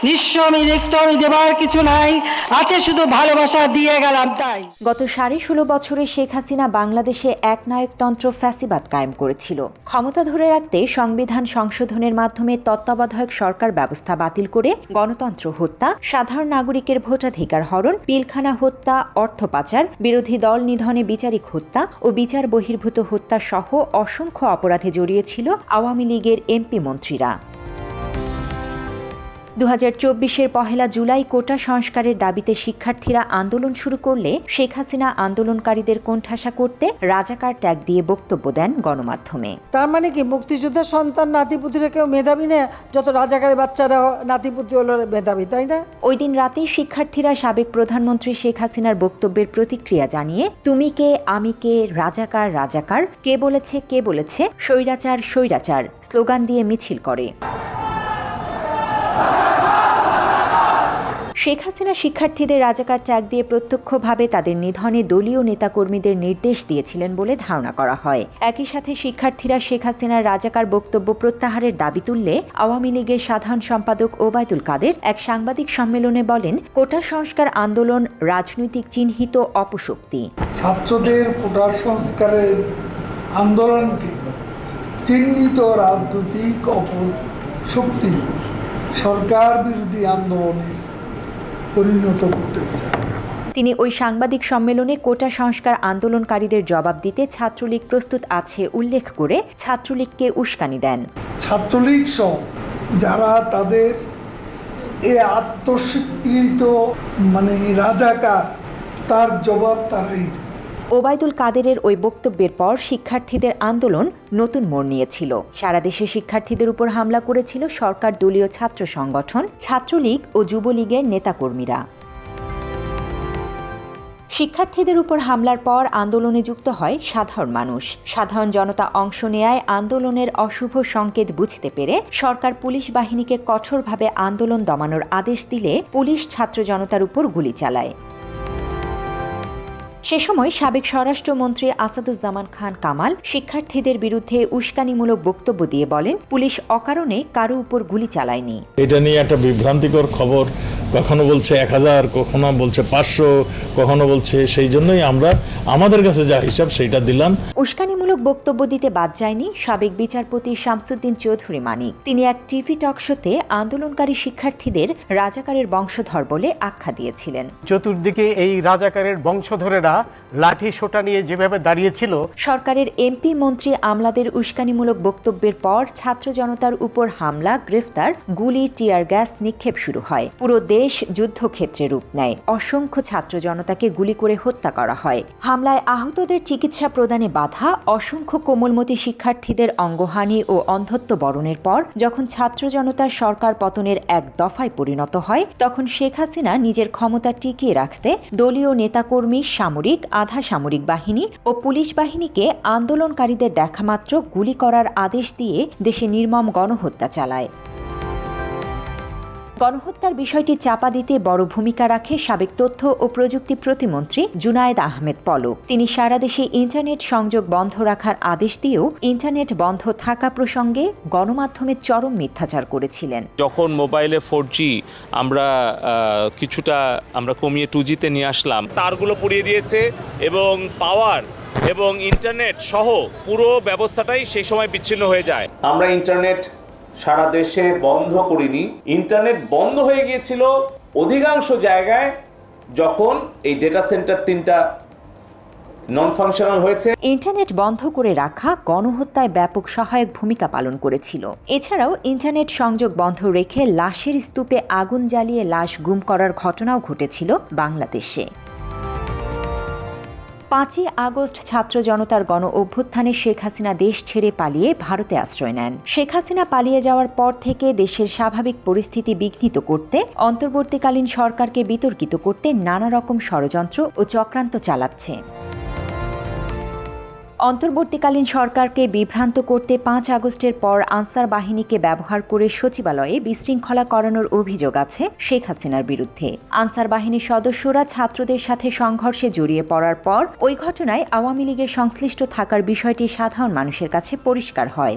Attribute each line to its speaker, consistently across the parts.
Speaker 1: নিঃস্ব আমি রিক্ত, আমি দেবার কিছু নাই, আছে শুধু ভালোবাসা, দিয়ে গেলাম তাই।
Speaker 2: গত 16.5 বছরে শেখ হাসিনা বাংলাদেশে একনায়কতন্ত্র ফ্যাসিবাদ কায়েম করেছিল। ক্ষমতা ধরে রাখতে সংবিধান সংশোধনের মাধ্যমে তত্ত্বাবধায়ক সরকার ব্যবস্থা বাতিল করে গণতন্ত্র হত্যা, সাধারণ নাগরিকের ভোটাধিকার হরণ, পিলখানা হত্যা, অর্থ পাচার, বিরোধী দল নিধনে বিচারিক হত্যা ও বিচার বহির্ভূত হত্যা সহ অসংখ্য অপরাধে জড়িয়েছিল আওয়ামী লীগের এমপি মন্ত্রীরা। 2024-এর 1 জুলাই কোটা সংস্কারের দাবিতে শিক্ষার্থীরা আন্দোলন শুরু করলে শেখ হাসিনা আন্দোলনকারীদের কোণঠাসা করতে রাজাকার ট্যাগ দিয়ে বক্তব্য দেন গণমাধ্যমে।
Speaker 3: তার মানে কি মুক্তিযোদ্ধার সন্তান নাতিপুতিরা কেউ মেধাবী না, যত রাজাকারের বাচ্চারা নাতিপুতি হলো মেধাবী, তাই না?
Speaker 2: ওই দিন রাতেই শিক্ষার্থীরা সাবেক প্রধানমন্ত্রী শেখ হাসিনার বক্তব্যের প্রতিক্রিয়া জানিয়ে তুমি কে, আমি কে, রাজাকার রাজাকার, কে বলেছে, স্বৈরাচার স্বৈরাচার স্লোগান দিয়ে মিছিল করে। শেখ হাসিনা শিক্ষার্থীদের রাজাকার ট্যাগ দিয়ে প্রত্যক্ষভাবে তাদের নিধনে দলীয় নেতাকর্মীদের নির্দেশ দিয়েছিলেন বলে ধারণা করা হয়। একই সাথে শিক্ষার্থীরা শেখ হাসিনার রাজাকার বক্তব্য প্রত্যাহারের দাবি তুললে আওয়ামী লীগের সাধারণ সম্পাদক ওবায়দুল কাদের এক সাংবাদিক সম্মেলনে বলেন, কোটা সংস্কার আন্দোলন রাজনৈতিক চিহ্নিত অপশক্তি।
Speaker 4: ছাত্রদের কোটা সংস্কারের আন্দোলনকে চিহ্নিত রাজনৈতিক অপশক্তি সরকার বিরোধী আন্দোলনে পরিণত করতে চায়।
Speaker 2: তিনি ওই সাংবাদিক সম্মেলনে কোটা সংস্কার আন্দোলনকারীদের জবাব দিতে ছাত্রলীগ প্রস্তুত আছে উল্লেখ করে ছাত্রলীগকে উস্কানি দেন।
Speaker 4: ছাত্রলীগ সহ যারা তাদের এ আত্মস্বীকৃত রাজাকার, তার জবাব তারাই দেবে।
Speaker 2: ওবায়দুল কাদেরের ওই বক্তব্যের পর শিক্ষার্থীদের আন্দোলন নতুন মোড় নিয়েছিল। সারা দেশে শিক্ষার্থীদের উপর হামলা করেছিল সরকার দলীয় ছাত্র সংগঠন, ছাত্রলীগ ও যুবলীগের নেতাকর্মীরা। শিক্ষার্থীদের উপর হামলার পর আন্দোলনে যুক্ত হয় সাধারণ মানুষ। সাধারণ জনতা অংশ নেয়ায় আন্দোলনের অশুভ সংকেত বুঝতে পেরে সরকার পুলিশ বাহিনীকে কঠোরভাবে আন্দোলন দমানোর আদেশ দিলে পুলিশ ছাত্র জনতার উপর গুলি চালায়। সে সময় সাবেক স্বরাষ্ট্রমন্ত্রী আসাদুজ্জামান খান কামাল শিক্ষার্থীদের বিরুদ্ধে উস্কানিমূলক বক্তব্য দিয়ে বলেন, পুলিশ অকারণে কারো উপর গুলি চালায়নি।
Speaker 5: এটা নিয়ে একটা বিভ্রান্তিকর খবর, কখনো বলছে 1000, কখনো বলছে 500, কখনো বলছে, সেই জন্যই আমরা আমাদের কাছে যা হিসাব সেইটা দিলাম।
Speaker 2: উস্কানিমূলক বক্তব্য দিতে বাদ যায়নি সাবেক বিচারপতি শামসুদ্দিন চৌধুরী মানিক। তিনি এক টিভি টক শোতে আন্দোলনকারী শিক্ষার্থীদের রাজাকারের বংশধর বলে আখ্যা দিয়েছিলেন।
Speaker 6: চতুর্দিকে এই রাজাকারের বংশধরেরা লাঠি সোটা নিয়ে যেভাবে দাঁড়িয়েছিল। সরকারের
Speaker 2: এমপি মন্ত্রী আমলাদের উস্কানিমূলক বক্তব্যের পর ছাত্র জনতার উপর হামলা, গ্রেফতার, গুলি, টিয়ার গ্যাস নিক্ষেপ শুরু হয়। পুরো দেশ যুদ্ধক্ষেত্রে রূপ নেয়। অসংখ্য ছাত্র জনতাকে গুলি করে হত্যা করা হয়। হামলায় আহতদের চিকিৎসা প্রদানে বাধা, অসংখ্য কোমলমতি শিক্ষার্থীদের অঙ্গহানি ও অন্ধত্ব বরণের পর যখন ছাত্র জনতার সরকার পতনের এক দফায় পরিণত হয়, তখন শেখ হাসিনা নিজের ক্ষমতা টিকিয়ে রাখতে দলীয় নেতাকর্মী, সামরিক, আধা সামরিক বাহিনী ও পুলিশ বাহিনীকে আন্দোলনকারীদের দেখামাত্র গুলি করার আদেশ দিয়ে দেশে নির্মম গণহত্যা চালায়। গণহত্যার বিষয়টি চাপা দিতে বড় ভূমিকা রাখে সাবেক তথ্য ও প্রযুক্তি প্রতিমন্ত্রী জুনায়েদ আহমেদ পলক। তিনি সারা দেশে ইন্টারনেট সংযোগ বন্ধ রাখার আদেশ দিয়েও ইন্টারনেট বন্ধ থাকা প্রসঙ্গে গণমাধ্যমে চরম মিথ্যাচার করেছিলেন।
Speaker 7: যখন মোবাইলে 4G কিছুটা কমিয়ে 2Gতে নিয়ে আসলাম, তারগুলো পুড়িয়ে দিয়েছে এবং পাওয়ার এবং ইন্টারনেট সহ পুরো ব্যবস্থাটাই সেই সময় বিচ্ছিন্ন হয়ে যায়। আমরা ইন্টারনেট সারা দেশে বন্ধ করিনি, ইন্টারনেট বন্ধ হয়ে গিয়েছিল অধিকাংশ জায়গায় যখন এই ডেটা সেন্টার 3টা নন ফাংশনাল হয়েছে।
Speaker 2: ইন্টারনেট বন্ধ করে রাখা গণহত্যায় ব্যাপক সহায়ক ভূমিকা পালন করেছিল। এছাড়াও ইন্টারনেট সংযোগ বন্ধ রেখে লাশের স্তূপে আগুন জ্বালিয়ে লাশ গুম করার ঘটনাও ঘটেছিল বাংলাদেশে। 5ই আগস্ট ছাত্র জনতার গণ অভ্যুত্থানে শেখ হাসিনা দেশ ছেড়ে পালিয়ে ভারতে আশ্রয় নেন। শেখ হাসিনা পালিয়ে যাওয়ার পর থেকে দেশের স্বাভাবিক পরিস্থিতি বিঘ্নিত করতে, অন্তর্বর্তীকালীন সরকারকে বিতর্কিত করতে নানা রকম ষড়যন্ত্র ও চক্রান্ত চালাচ্ছে। অন্তর্বর্তীকালীন সরকারকে বিভ্রান্ত করতে 5 আগস্টের পর আনসার বাহিনীকে ব্যবহার করে সচিবালয়ে বিশৃঙ্খলা করানোর অভিযোগ আছে শেখ হাসিনার বিরুদ্ধে। আনসার বাহিনীর সদস্যরা ছাত্রদের সাথে সংঘর্ষে জড়িয়ে পড়ার পর ওই ঘটনায় আওয়ামী লীগের সংশ্লিষ্ট থাকার বিষয়টি সাধারণ মানুষের কাছে পরিষ্কার হয়।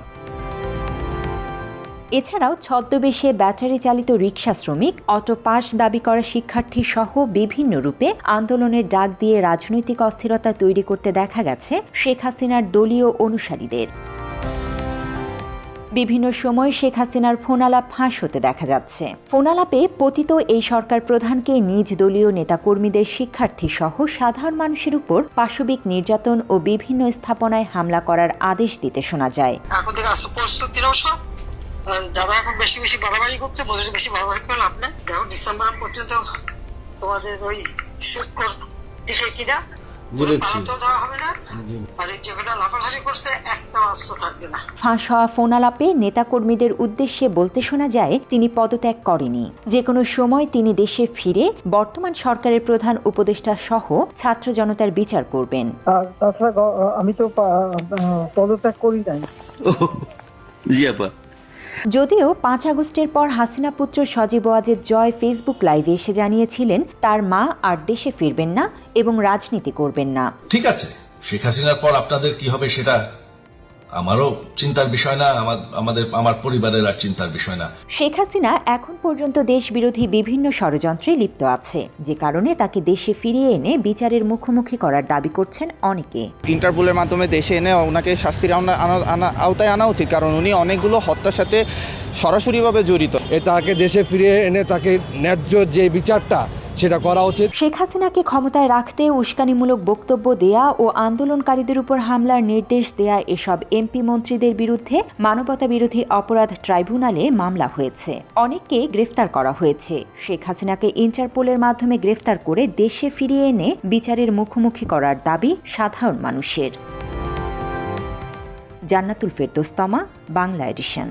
Speaker 2: এছাড়াও ছদ্মবেশে ব্যাটারি চালিত রিকশা শ্রমিক, অটো পাস দাবি করা শিক্ষার্থী সহ বিভিন্ন রূপে আন্দোলনের ডাক দিয়ে রাজনৈতিক অস্থিরতা তৈরি করতে দেখা গেছে শেখ হাসিনার দলীয় অনুসারীদের। বিভিন্ন সময় শেখ হাসিনার ফোনালাপ ফাঁস হতে দেখা যাচ্ছে। ফোনালাপে পতিত এই সরকার প্রধানকে নিজ দলীয় নেতাকর্মীদের, শিক্ষার্থী সহ সাধারণ মানুষের উপর পাশবিক নির্যাতন ও বিভিন্ন স্থাপনায় হামলা করার আদেশ দিতে শোনা যায়।
Speaker 8: এখন থেকে প্রস্তুতিরাও সব যারা এখন বেশি বেশি বাড়াবাড়ি করছে, বেশি বাড়াবাড়ি করে লাভ নেই। দেখো ডিসেম্বর পর্যন্ত তোমাদের ওই শুক্র দিকে কিনা
Speaker 2: ফাঁস হওয়া ফোনালাপে নেতাকর্মীদের উদ্দেশ্যে বলতে শোনা যায় তিনি পদত্যাগ করেনি, যে কোনো সময় তিনি দেশে ফিরে বর্তমান সরকারের প্রধান উপদেষ্টা সহ ছাত্র জনতার বিচার করবেন।
Speaker 3: তাছাড়া আমি তো পদত্যাগ করি নাই।
Speaker 9: জি আপা।
Speaker 2: যদিও 5 আগস্টের পর হাসিনা পুত্র সজীব ওয়াজেদ জয় ফেসবুক লাইভে এসে জানিয়েছিলেন তার মা আর দেশে ফিরবেন না এবং রাজনীতি করবেন না।
Speaker 10: ঠিক আছে, শেখ হাসিনার পর আপনাদের কি হবে সেটা আমারও চিন্তার বিষয় না, আমার পরিবারের আর চিন্তার বিষয় না।
Speaker 2: শেখ হাসিনা এখন পর্যন্ত দেশ বিরোধী বিভিন্ন ষড়যন্ত্রে লিপ্ত আছে, যে কারণে তাকে দেশে ফিরিয়ে এনে বিচারের মুখোমুখি করার দাবি করছেন অনেকে।
Speaker 11: ইন্টারপোলের মাধ্যমে দেশে এনে ওনাকে শাস্তির আওতায় আনা উচিত, কারণ উনি অনেকগুলো হত্যার সাথে সরাসরিভাবে জড়িত।
Speaker 12: তাকে দেশে ফিরিয়ে এনে তাকে ন্যায্য যে বিচারটা সেটা করা উচিত।
Speaker 2: শেখ হাসিনাকে ক্ষমতায় রাখতে উস্কানিমূলক বক্তব্য দেয়া ও আন্দোলনকারীদের উপর হামলার নির্দেশ দেয়া এসব এমপি মন্ত্রীদের বিরুদ্ধে মানবতা বিরোধী অপরাধ ট্রাইব্যুনালে মামলা হয়েছে। অনেককে গ্রেফতার করা হয়েছে। শেখ হাসিনাকে ইন্টারপোলের মাধ্যমে গ্রেফতার করে দেশে ফিরিয়ে এনে বিচারের মুখোমুখি করার দাবি সাধারণ মানুষের। জান্নাতুল ফেরদৌস তমা, বাংলা এডিশন।